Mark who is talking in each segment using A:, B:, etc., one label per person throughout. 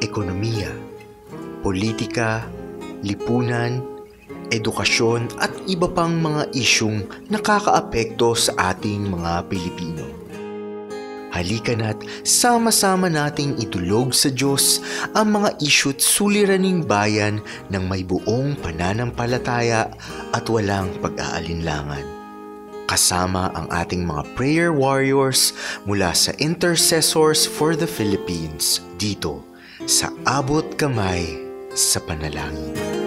A: ekonomiya, politika, lipunan, edukasyon at iba pang mga isyung nakakaapekto sa ating mga Pilipino. Halika na't sama-sama nating itulog sa Diyos ang mga isyu't suliraning bayan ng may buong pananampalataya at walang pag-aalinlangan. Kasama ang ating mga prayer warriors mula sa Intercessors for the Philippines dito sa Abot Kamay sa Panalangin.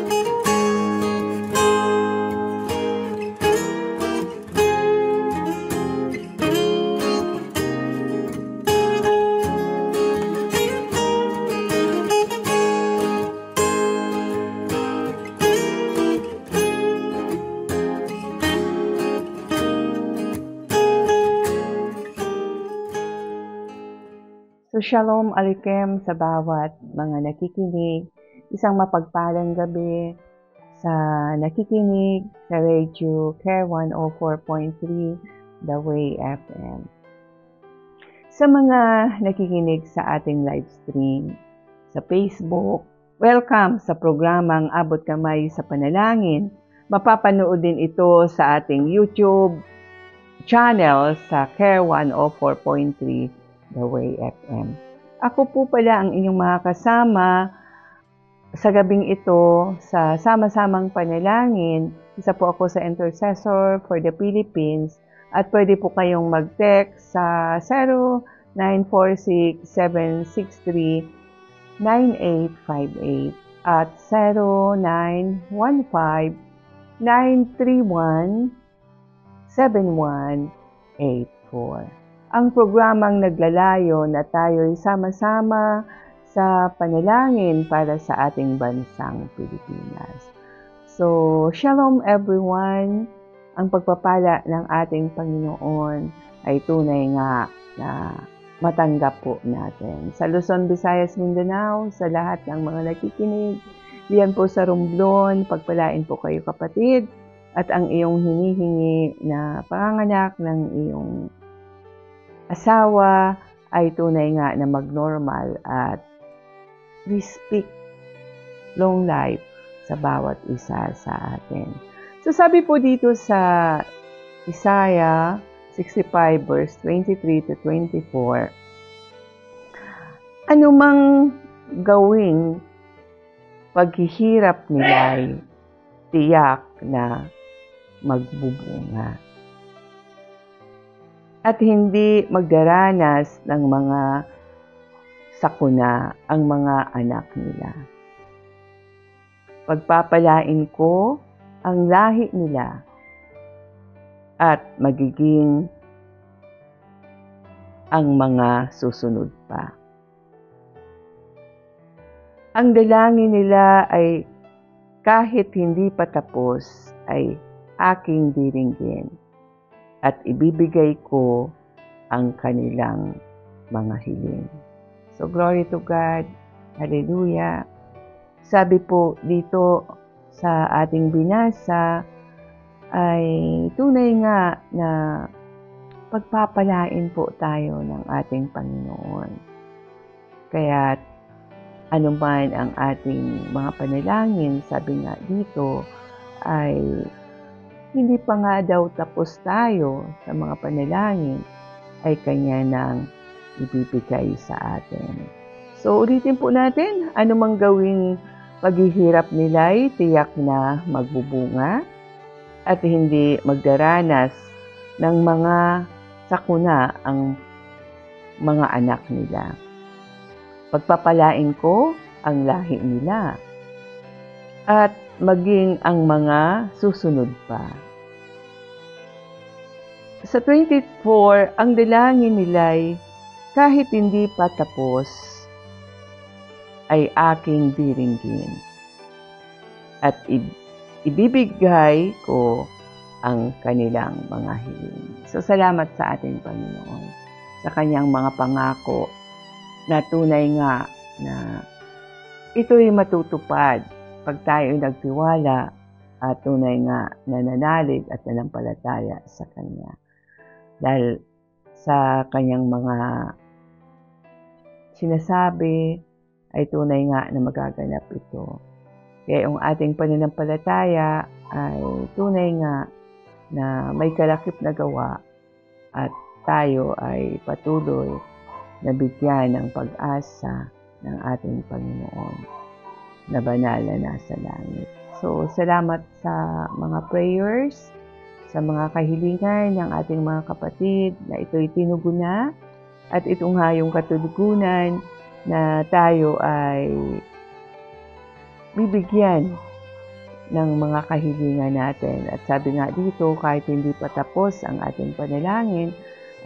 B: So, Shalom Aleichem sa bawat mga nakikinig. Isang mapagpalang gabi sa nakikinig sa Radio Care 104.3 The Way FM. Sa mga nakikinig sa ating live stream sa Facebook, welcome sa programang Abot Kamay sa Panalangin. Mapapanood din ito sa ating YouTube channel sa Care 104.3 The Way FM. Ako po pala ang inyong mga kasama sa gabing ito sa Sama-samang Panalangin. Isa po ako sa Intercessor for the Philippines at pwede po kayong mag-text sa 0946-763-9858 at 0915-931-7184. Ang programang naglalayo na tayo'y sama-sama sa panalangin para sa ating bansang Pilipinas. So, Shalom everyone! Ang pagpapala ng ating Panginoon ay tunay nga na matanggap po natin. Sa Luzon, Visayas, Mindanao, sa lahat ng mga nakikinig, diyan po sa Romblon, pagpalain po kayo kapatid, at ang iyong hinihingi na panganganak ng iyong asawa ay tunay nga na mag-normal at we speak long life sa bawat isa sa atin. So sabi po dito sa Isaiah 65 verse 23 to 24, anumang gawing paghihirap nila'y tiyak na magbubunga at hindi magdaranas ng mga sakuna ang mga anak nila. Pagpapalain ko ang lahi nila at magiging ang mga susunod pa. Ang dalangin nila ay kahit hindi pa tapos ay aking diringgin at ibibigay ko ang kanilang mga hiling. So, glory to God. Hallelujah. Sabi po dito sa ating binasa ay tunay nga na pagpapalain po tayo ng ating Panginoon. Kaya anuman ang ating mga panalangin, sabi nga dito, ay hindi pa nga daw tapos tayo sa mga panalangin, ay Kanya nang ibibigay sa atin. So, ulitin po natin, anumang gawing paghihirap nila'y tiyak na magbubunga at hindi magdaranas ng mga sakuna ang mga anak nila. Pagpapalain ko ang lahi nila at maging ang mga susunod pa. Sa 24, ang dalangin nila'y kahit hindi pa tapos ay aking diringgin at ibibigay ko ang kanilang mga hiling. So, salamat sa ating Panginoon sa Kanyang mga pangako na tunay nga na ito'y matutupad pag tayo nagtiwala at tunay nga nananalig at nanampalataya sa Kanya. Dahil sa Kanyang mga sinasabi ay tunay nga na magaganap ito. Kaya yung ating pananampalataya ay tunay nga na may kalakip na gawa at tayo ay patuloy na bigyan ng pag-asa ng ating Panginoon na banal na nasa langit. So, salamat sa mga prayers, sa mga kahilingan ng ating mga kapatid na ito'y tinugon na at ito nga yung katugunan na tayo ay bibigyan ng mga kahilingan natin. At sabi nga dito, kahit hindi pa tapos ang ating panalangin,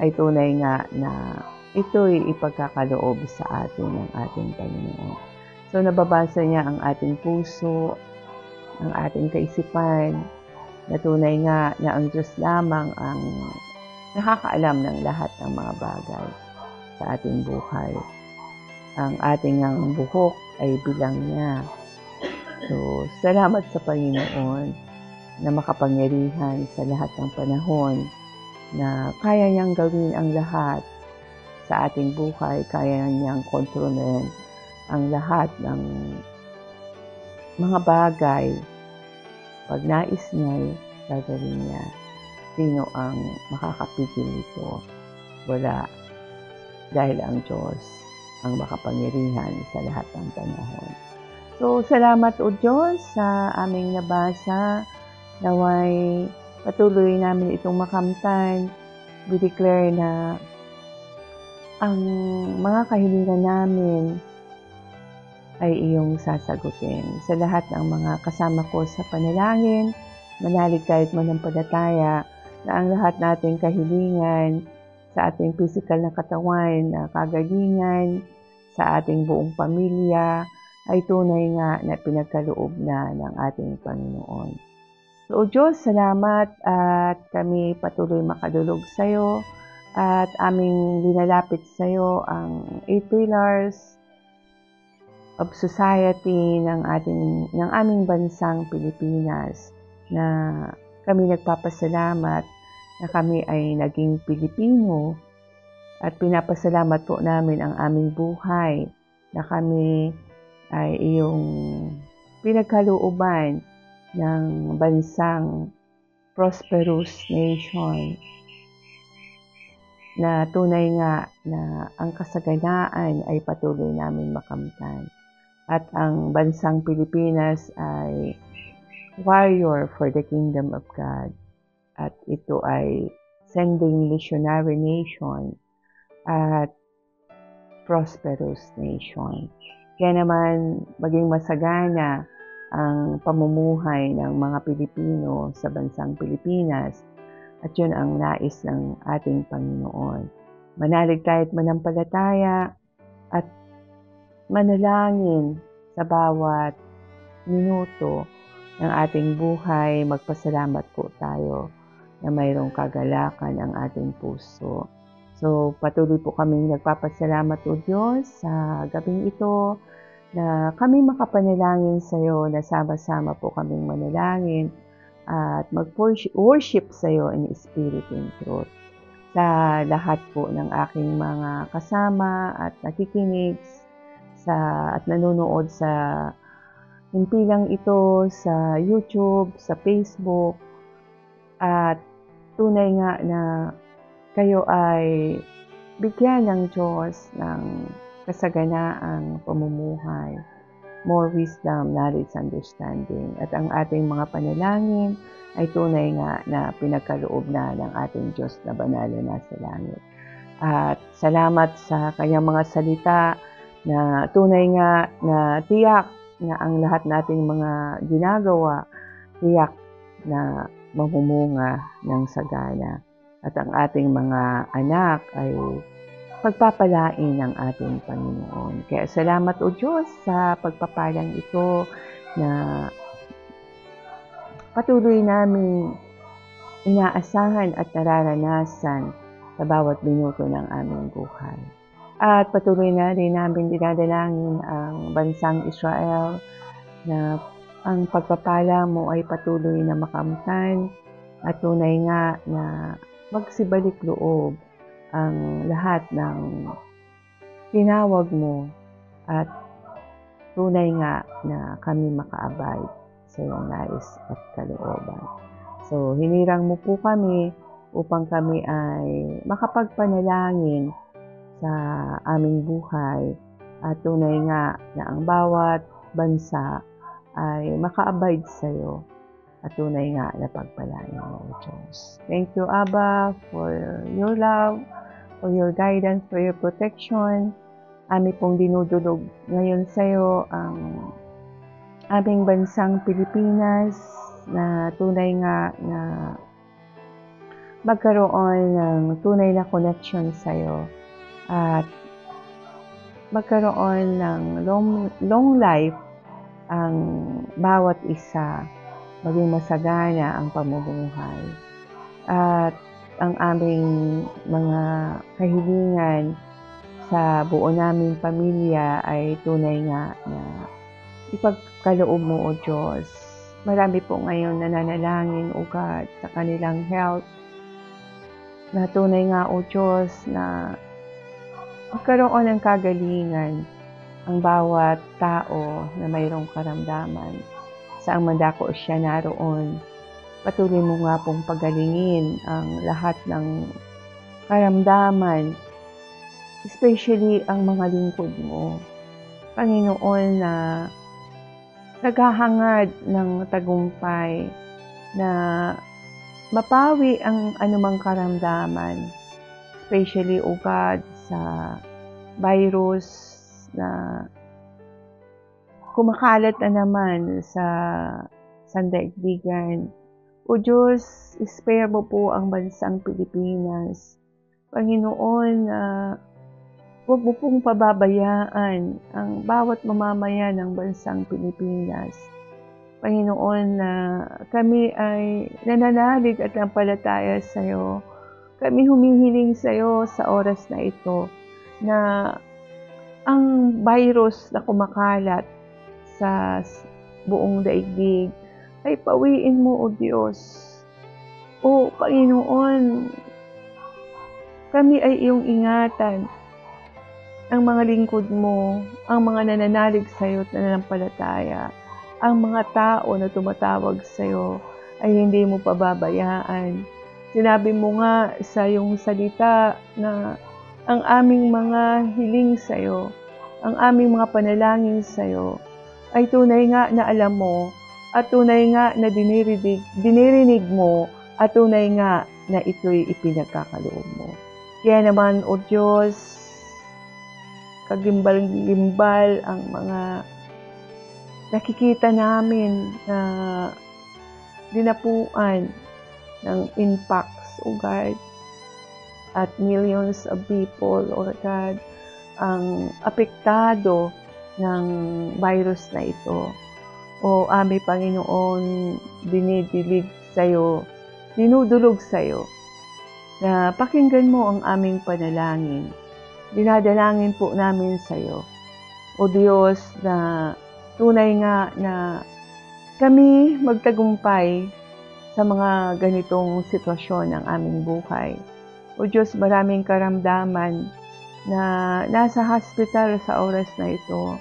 B: ay tunay nga na ito'y ipagkakaloob sa atin ng ating Panginoon. So, nababasa niya ang ating puso, ang ating kaisipan, na tunay nga na ang Diyos lamang ang nakakaalam ng lahat ng mga bagay sa ating buhay. Ang ating ang buhok ay bilang niya. So, salamat sa Panginoon na makapangyarihan sa lahat ng panahon na kaya niyang gawin ang lahat sa ating buhay, kaya niyang kontrolin ang lahat ng mga bagay. Pag nais niya, gagawin niya. Sino ang makakapigil nito? Wala. Dahil ang Diyos ang makapangyarihan sa lahat ng panahon. So, salamat o Diyos sa aming nabasa. Naway patuloy namin itong makamtan. We declare na ang mga kahilingan namin ay iyong sasagutin. Sa lahat ng mga kasama ko sa panalangin, manalig kahit manampalataya na ang lahat nating kahilingan sa ating physical na katawan, na kagalingan, sa ating buong pamilya, ay tunay nga na pinagkaloob na ng ating Panginoon. So, O Diyos, salamat at kami patuloy makadulog sa iyo at aming linalapit sa iyo ang 8 pillars of society ng aming bansang Pilipinas, na kami nagpapasalamat na kami ay naging Pilipino at pinapasalamat po namin ang aming buhay na kami ay iyong pinagkalooban ng bansang prosperous nation, na tunay nga na ang kasaganaan ay patuloy namin makamtan. At ang bansang Pilipinas ay warrior for the kingdom of God. At ito ay sending missionary nation at prosperous nation. Kaya naman maging masagana ang pamumuhay ng mga Pilipino sa bansang Pilipinas, at yun ang nais ng ating Panginoon. Manalig tayo at manampalataya at manalangin sa bawat minuto ng ating buhay. Magpasalamat po tayo na mayroong kagalakan ang ating puso. So, patuloy po kaming nagpapasalamat o Diyos sa gabing ito na kami makapanalangin sa iyo, na sama-sama po kaming manalangin at mag-worship sa iyo in spirit and truth. Sa lahat po ng aking mga kasama at nakikinig at nanonood sa himpilang ito sa YouTube, sa Facebook, at tunay nga na kayo ay bigyan ng Diyos ng kasaganaang pamumuhay, more wisdom, knowledge, understanding. At ang ating mga panalangin ay tunay nga na pinagkaloob na ng ating Diyos na banal na nasa langit. At salamat sa kanyang mga salita na tunay nga na tiyak na ang lahat nating mga ginagawa, tiyak na mamumunga ng sagana. At ang ating mga anak ay pagpapalain ng ating Panginoon. Kaya salamat o Diyos sa pagpapalang ito na patuloy namin inaasahan at nararanasan sa bawat minuto ng aming buhay. At patuloy na rin namin dinadalangin ang bansang Israel na ang pagpapala mo ay patuloy na makamtan at tunay nga na magsibalik loob ang lahat ng tinawag mo at tunay nga na kami makaabide sa iyong nais at kalooban. So, hinirang mo po kami upang kami ay makapagpanalangin sa aming buhay at tunay nga na ang bawat bansa ay maka-abide sa iyo at tunay nga na pagpalain mo, O Diyos. Thank you, Abba, for your love, for your guidance, for your protection. Ami pong dinudulog ngayon sa iyo ang aming bansang Pilipinas na tunay nga na magkaroon ng tunay na connection sa iyo at magkaroon ng long life ang bawat isa, maging masagana ang pamumuhay. At ang aming mga kahilingan sa buo naming pamilya ay tunay nga na ipagkaloob mo, O Diyos. Marami po ngayon nananalangin, O God, sa kanilang health. Na tunay nga, O Diyos, na magkaroon ng kagalingan ang bawat tao na mayroong karamdaman. Saang mandako siya naroon. Patuloy mo nga pong pagalingin ang lahat ng karamdaman, especially ang mga lingkod mo. Panginoon, na naghahangad ng tagumpay na mapawi ang anumang karamdaman, especially, O God, sa virus na kumakalat na naman sa sandaigdigan. O Diyos, spare mo po ang bansang Pilipinas. Panginoon, huwag mo pong pababayaan ang bawat mamamayan ng bansang Pilipinas. Panginoon, na kami ay nananalig at nampalataya sa iyo. Kami humihiling sa iyo sa oras na ito na ang virus na kumakalat sa buong daigdig ay pawiin mo, O Diyos. O Panginoon, kami ay iyong ingatan. Ang mga lingkod mo, ang mga nananalig sa iyo at nananampalataya, ang mga tao na tumatawag sa iyo ay hindi mo pababayaan. Sinabi mo nga sa iyong salita na ang aming mga hiling sa iyo, ang aming mga panalangin sa iyo ay tunay nga na alam mo at tunay nga na dinirinig mo at tunay nga na ito'y ipinagkakaloob mo. Kaya naman, O Diyos, kagimbal-gimbal ang mga nakikita namin na dinapuan ng impacts, O God, at millions of people, O God, ang apektado ng virus na ito. O aming Panginoon, dinidilig sa'yo, dinudulog sa'yo, na pakinggan mo ang aming panalangin. Dinadalangin po namin sa'yo, O Diyos, na tunay nga na kami magtagumpay sa mga ganitong sitwasyon ng aming buhay. O Diyos, maraming karamdaman na nasa hospital sa oras na ito.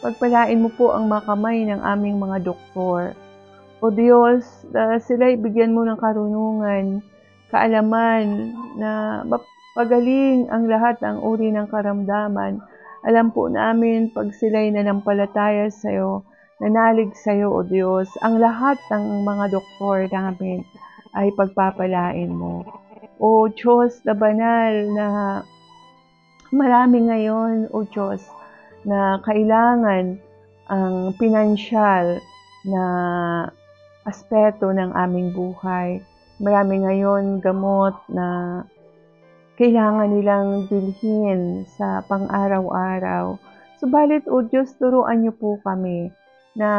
B: Pagpalain mo po ang mga kamay ng aming mga doktor. O Diyos, sila'y bigyan mo ng karunungan, kaalaman na mapagaling ang lahat ng uri ng karamdaman. Alam po namin pag sila'y nanampalataya sa iyo, nanalig sa iyo, O Diyos, ang lahat ng mga doktor namin ay pagpapalain mo. O Diyos na banal, na marami ngayon, O Diyos, na kailangan ang pinansyal na aspeto ng aming buhay. Marami ngayon gamot na kailangan nilang bilhin sa pang-araw-araw. Subalit, O Diyos, turuan niyo po kami na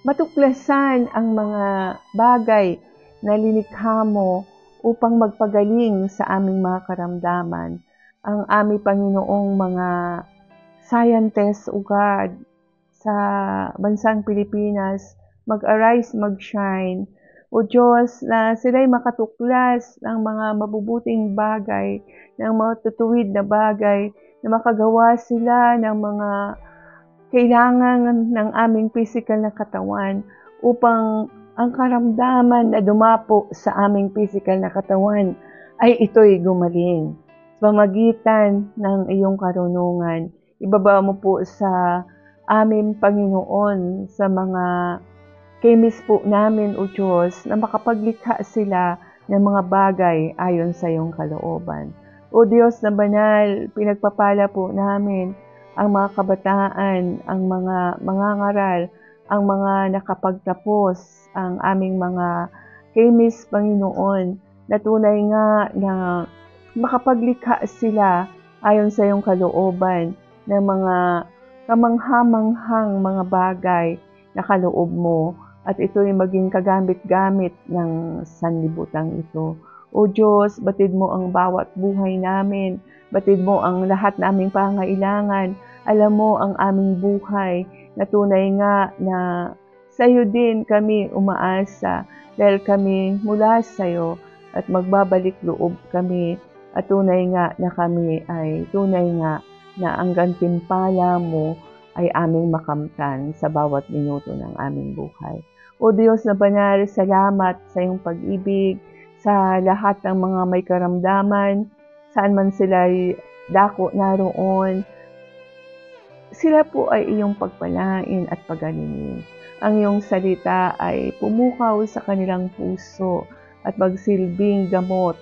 B: matuklasan ang mga bagay na linikha mo upang magpagaling sa aming mga karamdaman. Ang aming Panginoong mga scientists, O God, sa bansang Pilipinas, mag-arise, mag-shine. O Diyos, na sila'y makatuklas ng mga mabubuting bagay, ng mga tutuwid na bagay, na makagawa sila ng mga Kailangan ng aming physical na katawan upang ang karamdaman na dumapo sa aming physical na katawan ay ito'y gumaling. Sa pamamagitan ng iyong karunungan, ibaba mo po sa aming Panginoon, sa mga kemis po namin, O Diyos, na makapaglikha sila ng mga bagay ayon sa iyong kalooban. O Diyos na banal, pinagpapala po namin ang mga kabataan, ang mga mangangaral, ang mga nakapagtapos, ang aming mga kemis, Panginoon, na tunay nga na makapaglikha sila ayon sa iyong kalooban ng mga kamangha-manghang mga bagay na kaloob mo, at ito'y maging kagamit-gamit ng sanlibutan ito. O Diyos, batid mo ang bawat buhay namin, batid mo ang lahat naming pangailangan. Alam mo ang aming buhay na tunay nga na sa iyo din kami umaasa, dahil kami mula sa iyo at magbabalik loob kami, at tunay nga na kami ay tunay nga na ang gantimpala mo ay aming makamtan sa bawat minuto ng aming buhay. O Diyos na banal, salamat sa iyong pag-ibig sa lahat ng mga may karamdaman, saan man sila dako naroon. Sila po ay iyong pagpalain at pagalingin. Ang iyong salita ay pumukaw sa kanilang puso at magsilbing gamot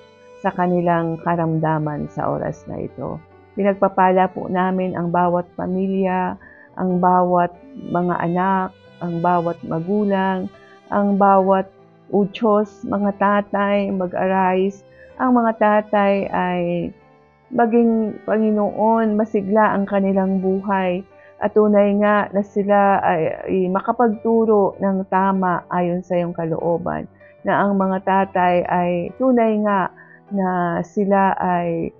B: sa kanilang karamdaman sa oras na ito. Pinagpapala po namin ang bawat pamilya, ang bawat mga anak, ang bawat magulang, ang bawat Diyos, mga tatay, mag-arise. Ang mga tatay ay maging, Panginoon, masigla ang kanilang buhay, at tunay nga na sila ay makapagturo ng tama ayon sa iyong kalooban, na ang mga tatay ay tunay nga na sila ay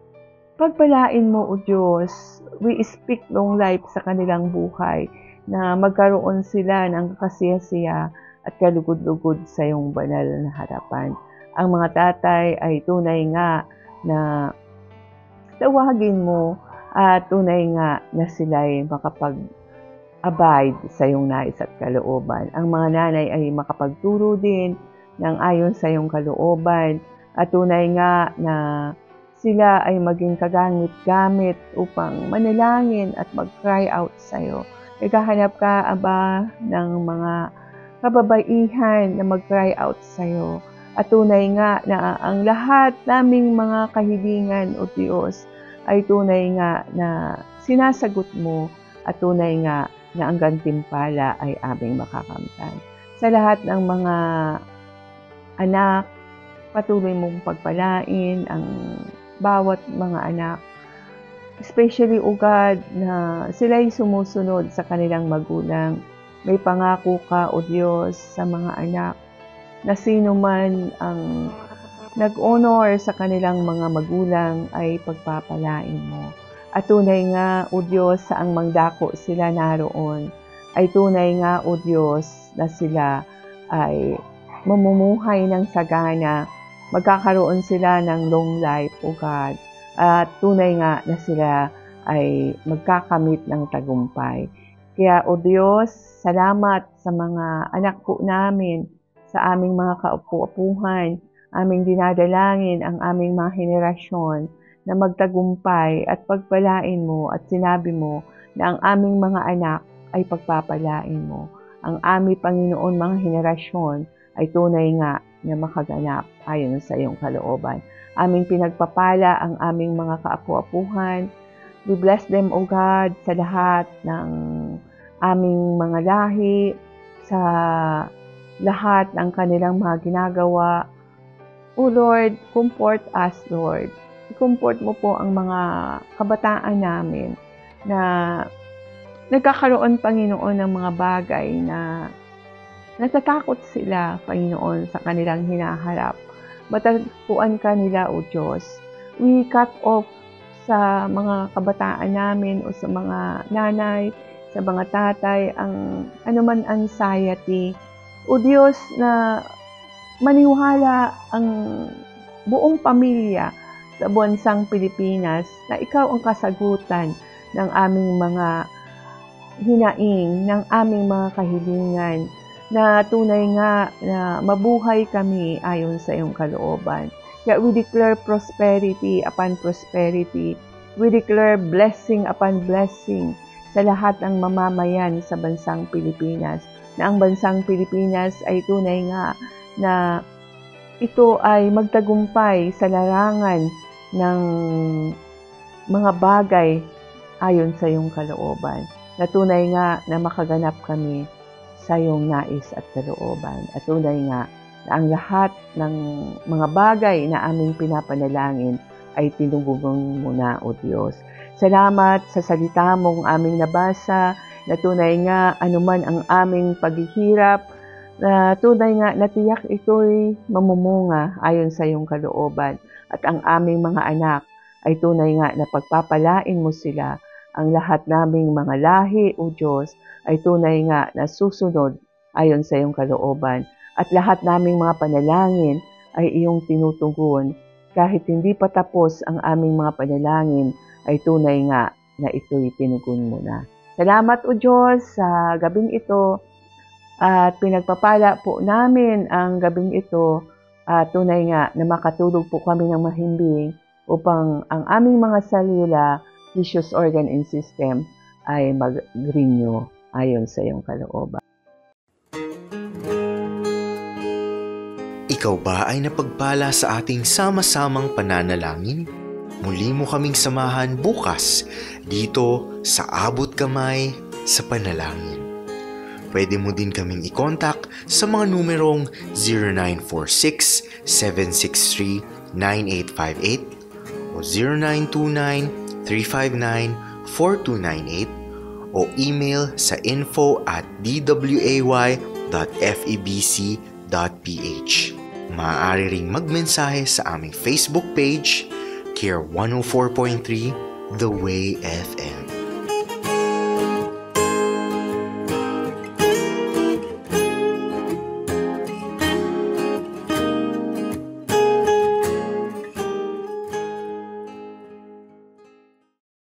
B: pagpalain mo, O Diyos. We speak long life sa kanilang buhay, na magkaroon sila ng kasiyasiya at kalugod-lugod sa iyong banal na harapan. Ang mga tatay ay tunay nga na tawagin mo, at tunay nga na sila ay makapag-abide sa iyong nais at kalooban. Ang mga nanay ay makapagturo din ng ayon sa iyong kalooban, at tunay nga na sila ay maging kagamit-gamit upang manalangin at mag-cry out sa iyo. Naghahanap ka, Aba, ng mga kababaihan na mag-cry out sa iyo. At tunay nga na ang lahat naming mga kahilingan, O Diyos, ay tunay nga na sinasagot mo, at tunay nga na ang gantimpala ay aming makakamtan. Sa lahat ng mga anak, patuloy mong pagpalain ang bawat mga anak, especially, O God, na sila'y sumusunod sa kanilang magulang. May pangako ka, O Diyos, sa mga anak, na sino man ang nag-honor sa kanilang mga magulang ay pagpapalain mo. At tunay nga, O Diyos, saang mangdako sila naroon, ay tunay nga, O Diyos, na sila ay mamumuhay ng sagana, magkakaroon sila ng long life, O God. At tunay nga na sila ay magkakamit ng tagumpay. Kaya, O Diyos, salamat sa mga anak po namin, sa aming mga kaupo-apuhan, aming dinadalangin ang aming mga henerasyon na magtagumpay at pagpalain mo, at sinabi mo na ang aming mga anak ay pagpapalain mo. Ang aming Panginoon mga henerasyon ay tunay nga na makaganap ayon sa iyong kalooban. Aming pinagpapala ang aming mga kaapu-apuhan. We bless them, O God, sa lahat ng aming mga lahi, sa lahat ng kanilang mga ginagawa. O Lord, comfort us, Lord. I-comfort mo po ang mga kabataan namin na nagkakaroon, Panginoon, ng mga bagay na natatakot sila, Panginoon, sa kanilang hinaharap. Matagpuan ka nila, O Diyos. We cut off sa mga kabataan namin o sa mga nanay, sa mga tatay, ang anuman anxiety. O Diyos, na maniwala ang buong pamilya sa bansang Pilipinas na ikaw ang kasagutan ng aming mga hinaing ng aming mga kahilingan na tunay nga na mabuhay kami ayon sa iyong kalooban. Kaya we declare prosperity upon prosperity. We declare blessing upon blessing sa lahat ng mamamayan sa bansang Pilipinas. Na ang bansang Pilipinas ay tunay nga na ito ay magtagumpay sa larangan ng mga bagay ayon sa iyong kalooban. Na tunay nga na makaganap kami sa iyong nais at kalooban. At tunay nga na ang lahat ng mga bagay na aming pinapanalangin ay tinugugon mo na, O Diyos. Salamat sa salita mong aming nabasa, na tunay nga anuman ang aming paghihirap, na tunay nga natiyak ito'y mamumunga ayon sa iyong kalooban. At ang aming mga anak ay tunay nga na pagpapalain mo sila. Ang lahat naming mga lahi, O Diyos, ay tunay nga na susunod ayon sa iyong kalooban. At lahat naming mga panalangin ay iyong tinutugon. Kahit hindi pa tapos ang aming mga panalangin, ay tunay nga na ito'y tinugon mo na. Salamat, O Diyos, sa gabing ito. At pinagpapala po namin ang gabing ito. At tunay nga na makatulog po kami ng mahimbing upang ang aming mga selula, tissues, organ, and system ay mag-renew ayon sa iyong kalooban.
A: Ikaw ba ay napagpala sa ating sama-samang pananalangin? Muli mo kaming samahan bukas dito sa Abot Kamay sa Panalangin. Pwede mo din kaming i-contact sa mga numerong 0946-763-9858 o 0929-359-4298 o email sa info@dway.febc.ph. Maaari ring magmensahe sa aming Facebook page, Care 104.3 The Way FM.